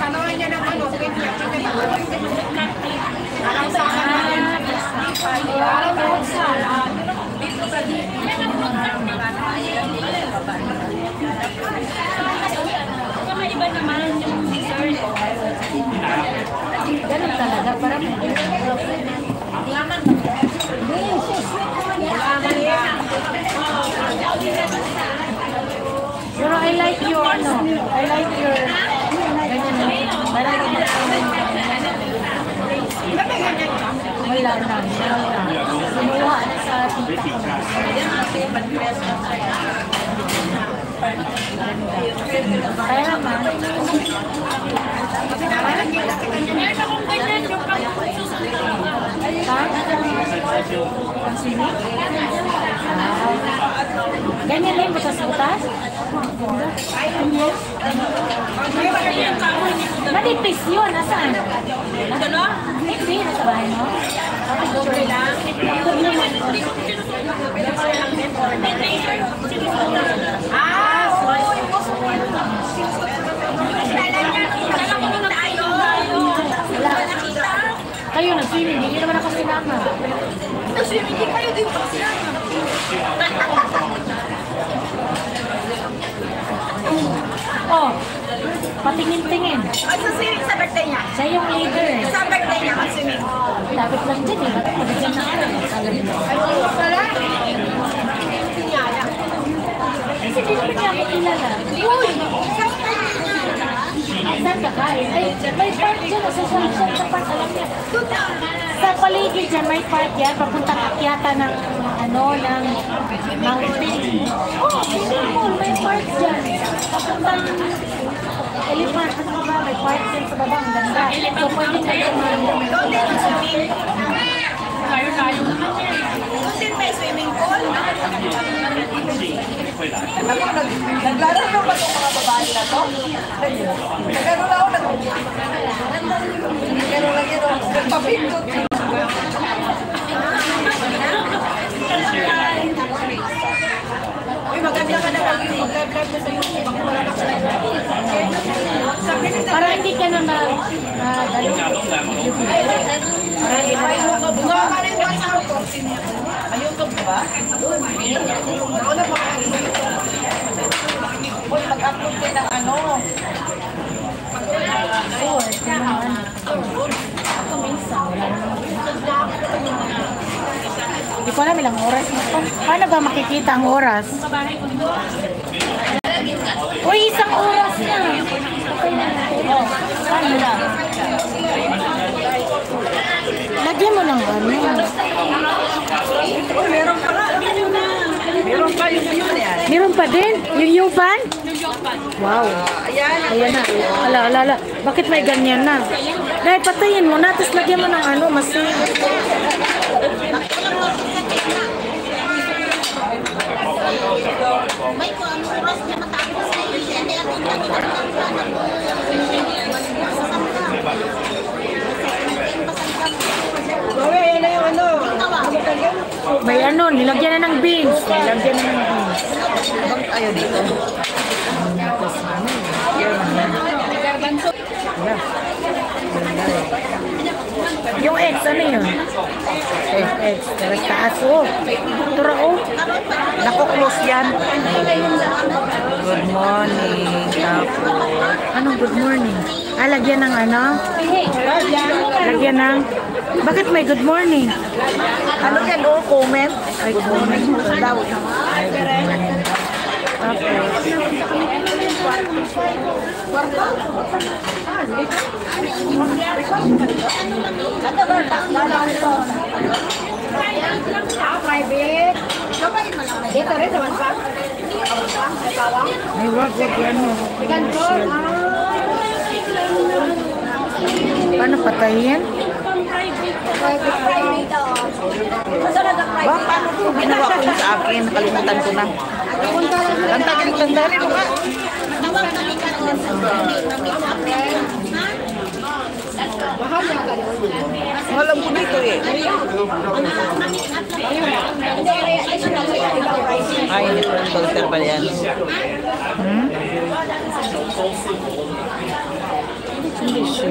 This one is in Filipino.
Sanawan niya ng ano, alam sa akin. Alam mo sa dito sa iba naman yung sir. Ganun talaga, parang pero I like your ano, I like your wala na, sinuha na sa tita ko. Kaya naman ganyan din ba sa butas? Manipis yun, nasaan? Ano? Hindi, nasa bahay mo? Dobre lang. Kayo nag-swimming, hindi naman ako sinama. Nag-swimming, hindi kayo din pa sinama. Oh, patingin-tingin. Ay, sa swimming sa birthday niya? Siya yung leader. Sa birthday niya, mag-swimming. Dapat lang din eh. Ba't pagigyan na ako? Ay, wala. Kasi hindi naman niya ako kilala. Uy! Saan ka kain? Ay, may park dyan. Sa sunset na park. Alam niya. Sa paligid dyan, may park yan. Papuntang akyata ng ano, ng mountain. Oh, simple. May park dyan. Papuntang elephant. Ano ba? May park dyan sa baba. Ang ganda. So, pwede na yung kayo. Doon may swimming pool. Naglaro na ba itong mga babae na to? Nagano na ako nagano lang yun. Nagpapindot. Uy, maganda ka na mag-live na sa YouTube. Ako wala na sa para hindi ka na mag-dalo. Bunga ka rin ba sa auto? May YouTube ba? Nauna pa ka rin. Uy, mag-upload din ng ano. Hindi ko alam ilang oras na ito. Paano ba makikita ang oras? Uy, isang oras na. Oh, paano na? Lagyan mo ng ano. Meron pa nga. Meron pa yung yun yan. Meron pa din? Yung pan? Wow. Ayan na. Ala. Bakit may ganyan na? Dahil patayin mo na, tapos lagyan mo ng ano, masin. May kung ano oras niya matapos na yun. Hindi ako ayan na yung ano. May ano, nilagyan na ng beans. Nilagyan na ng beans. Bakit ayaw dito? Yung eggs, ano yun? Eggs. Taras taas, oh. Tura, oh. Naku-close yan. Good morning. Anong good morning? Ah, lagyan ng ano? Lagyan ng... Bakit may good morning? Ano yan, oh? Comment? Ay, comment. Daw. Ay, good morning. Okay. May wag yan mo. Paano patayin? Ba, paano ito? Ginawa ko sa akin. Nakalimutan ko na. Tandalin mo ka. Alam ko dito eh. Ay, filter ba yan? Hindi sure.